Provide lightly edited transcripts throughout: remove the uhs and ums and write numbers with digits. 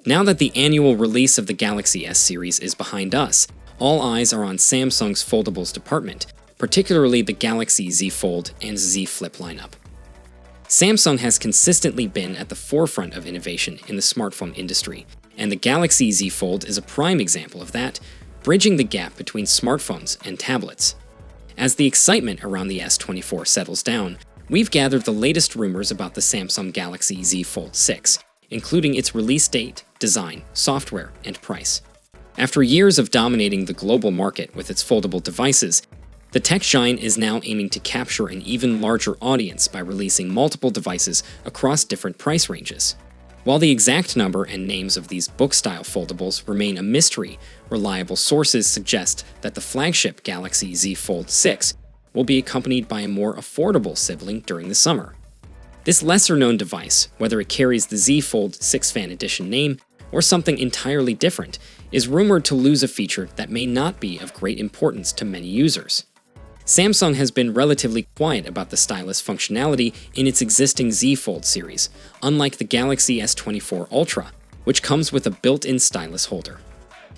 Now that the annual release of the Galaxy S series is behind us, all eyes are on Samsung's foldables department, particularly the Galaxy Z Fold and Z Flip lineup. Samsung has consistently been at the forefront of innovation in the smartphone industry, and the Galaxy Z Fold is a prime example of that, bridging the gap between smartphones and tablets. As the excitement around the S24 settles down, we've gathered the latest rumors about the Samsung Galaxy Z Fold 6, including its release date, design, software, and price. After years of dominating the global market with its foldable devices, the tech giant is now aiming to capture an even larger audience by releasing multiple devices across different price ranges. While the exact number and names of these book-style foldables remain a mystery, reliable sources suggest that the flagship Galaxy Z Fold 6 will be accompanied by a more affordable sibling during the summer. This lesser-known device, whether it carries the Z Fold 6 Fan Edition name or something entirely different, is rumored to lose a feature that may not be of great importance to many users. Samsung has been relatively quiet about the stylus functionality in its existing Z Fold series, unlike the Galaxy S24 Ultra, which comes with a built-in stylus holder.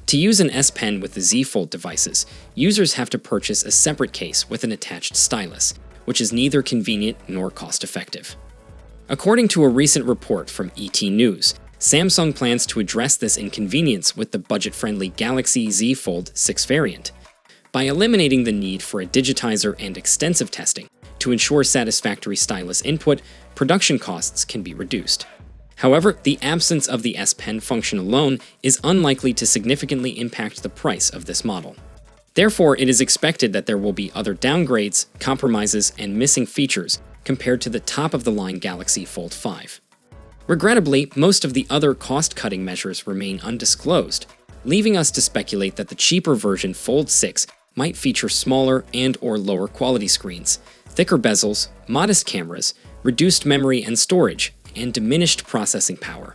To use an S Pen with the Z Fold devices, users have to purchase a separate case with an attached stylus, which is neither convenient nor cost-effective. According to a recent report from ET News, Samsung plans to address this inconvenience with the budget-friendly Galaxy Z Fold 6 variant. By eliminating the need for a digitizer and extensive testing to ensure satisfactory stylus input, production costs can be reduced. However, the absence of the S Pen function alone is unlikely to significantly impact the price of this model. Therefore, it is expected that there will be other downgrades, compromises, and missing features compared to the top-of-the-line Galaxy Fold 5. Regrettably, most of the other cost-cutting measures remain undisclosed, leaving us to speculate that the cheaper version Fold 6 might feature smaller and/or lower quality screens, thicker bezels, modest cameras, reduced memory and storage, and diminished processing power.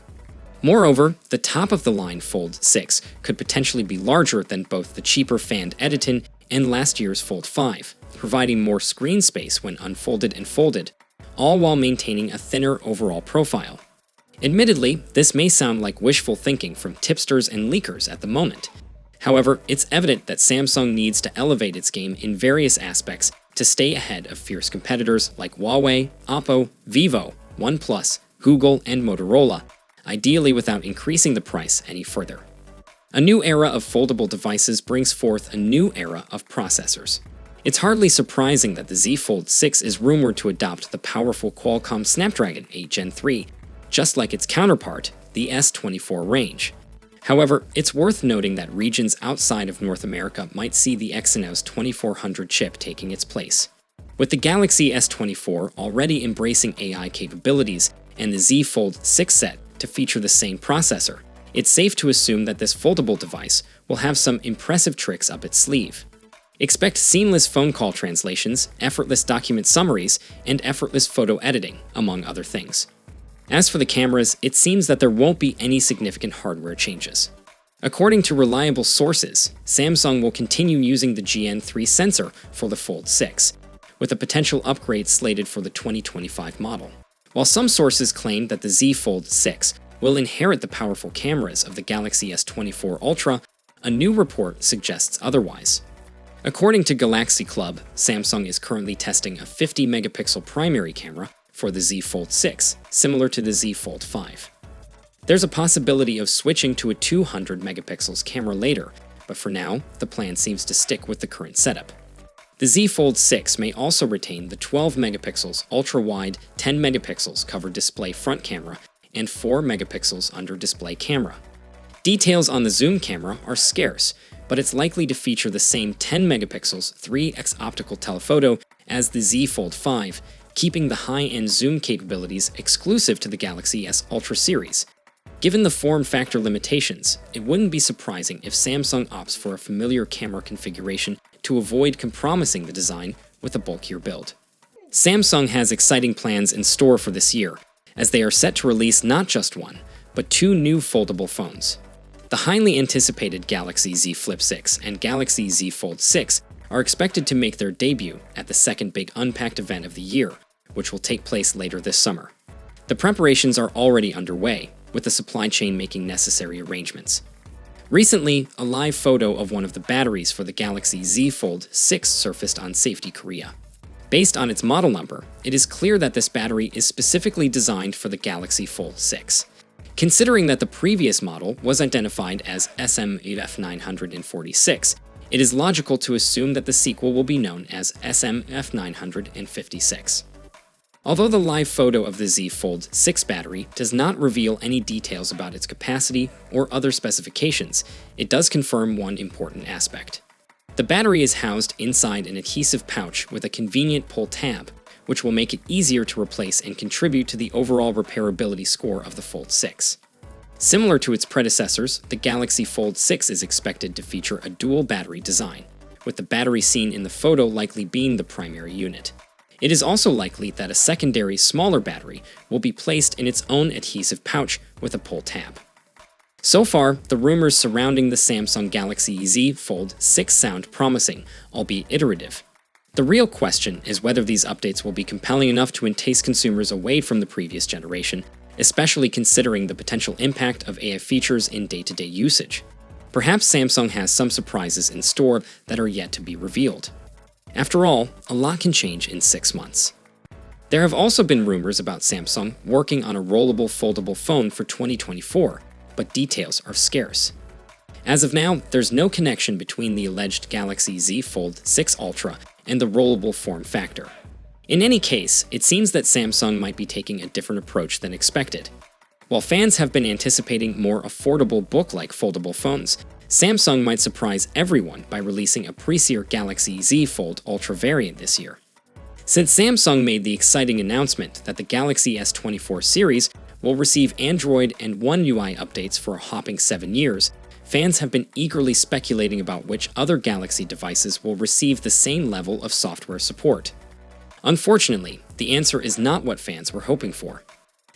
Moreover, the top-of-the-line Fold 6 could potentially be larger than both the cheaper fanned Editon and last year's Fold 5, providing more screen space when unfolded and folded, all while maintaining a thinner overall profile. Admittedly, this may sound like wishful thinking from tipsters and leakers at the moment. However, it's evident that Samsung needs to elevate its game in various aspects to stay ahead of fierce competitors like Huawei, Oppo, Vivo, OnePlus, Google, and Motorola, ideally without increasing the price any further. A new era of foldable devices brings forth a new era of processors. It's hardly surprising that the Z Fold 6 is rumored to adopt the powerful Qualcomm Snapdragon 8 Gen 3, just like its counterpart, the S24 range. However, it's worth noting that regions outside of North America might see the Exynos 2400 chip taking its place. With the Galaxy S24 already embracing AI capabilities and the Z Fold 6 set to feature the same processor, it's safe to assume that this foldable device will have some impressive tricks up its sleeve. Expect seamless phone call translations, effortless document summaries, and effortless photo editing, among other things. As for the cameras, it seems that there won't be any significant hardware changes. According to reliable sources, Samsung will continue using the GN3 sensor for the Fold 6, with a potential upgrade slated for the 2025 model. While some sources claim that the Z Fold 6 will inherit the powerful cameras of the Galaxy S24 Ultra, a new report suggests otherwise. According to Galaxy Club, Samsung is currently testing a 50-megapixel primary camera for the Z Fold 6, similar to the Z Fold 5. There's a possibility of switching to a 200 megapixels camera later, but for now, the plan seems to stick with the current setup. The Z Fold 6 may also retain the 12 megapixels ultra-wide 10 megapixels cover display front camera and 4 megapixels under display camera. Details on the zoom camera are scarce, but it's likely to feature the same 10 megapixels 3x optical telephoto as the Z Fold 5, keeping the high-end zoom capabilities exclusive to the Galaxy S Ultra series. Given the form factor limitations, it wouldn't be surprising if Samsung opts for a familiar camera configuration to avoid compromising the design with a bulkier build. Samsung has exciting plans in store for this year, as they are set to release not just one, but two new foldable phones. The highly anticipated Galaxy Z Flip 6 and Galaxy Z Fold 6 are expected to make their debut at the second big Unpacked event of the year, which will take place later this summer. The preparations are already underway, with the supply chain making necessary arrangements. Recently, a live photo of one of the batteries for the Galaxy Z Fold 6 surfaced on Safety Korea. Based on its model number, it is clear that this battery is specifically designed for the Galaxy Fold 6. Considering that the previous model was identified as SMF946, it is logical to assume that the sequel will be known as SMF956. Although the live photo of the Z Fold 6 battery does not reveal any details about its capacity or other specifications, it does confirm one important aspect. The battery is housed inside an adhesive pouch with a convenient pull tab, which will make it easier to replace and contribute to the overall repairability score of the Fold 6. Similar to its predecessors, the Galaxy Fold 6 is expected to feature a dual battery design, with the battery seen in the photo likely being the primary unit. It is also likely that a secondary, smaller battery will be placed in its own adhesive pouch with a pull tab. So far, the rumors surrounding the Samsung Galaxy Z Fold 6 sound promising, albeit iterative. The real question is whether these updates will be compelling enough to entice consumers away from the previous generation, especially considering the potential impact of AI features in day-to-day usage. Perhaps Samsung has some surprises in store that are yet to be revealed. After all, a lot can change in 6 months. There have also been rumors about Samsung working on a rollable foldable phone for 2024, but details are scarce. As of now, there's no connection between the alleged Galaxy Z Fold 6 Ultra and the rollable form factor. In any case, it seems that Samsung might be taking a different approach than expected. While fans have been anticipating more affordable book-like foldable phones, Samsung might surprise everyone by releasing a pricier Galaxy Z Fold Ultra variant this year. Since Samsung made the exciting announcement that the Galaxy S24 series will receive Android and One UI updates for a hopping 7 years, fans have been eagerly speculating about which other Galaxy devices will receive the same level of software support. Unfortunately, the answer is not what fans were hoping for.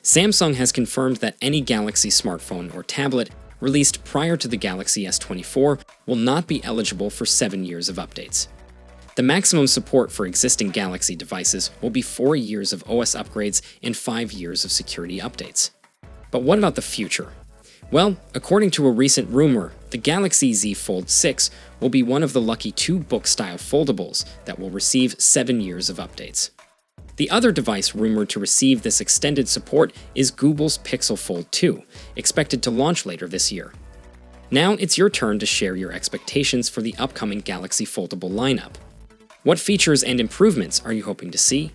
Samsung has confirmed that any Galaxy smartphone or tablet released prior to the Galaxy S24 will not be eligible for 7 years of updates. The maximum support for existing Galaxy devices will be 4 years of OS upgrades and 5 years of security updates. But what about the future? Well, according to a recent rumor, the Galaxy Z Fold 6 will be one of the lucky 2 book-style foldables that will receive 7 years of updates. The other device rumored to receive this extended support is Google's Pixel Fold 2, expected to launch later this year. Now it's your turn to share your expectations for the upcoming Galaxy Foldable lineup. What features and improvements are you hoping to see?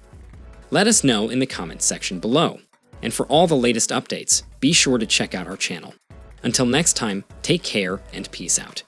Let us know in the comments section below. And for all the latest updates, be sure to check out our channel. Until next time, take care and peace out.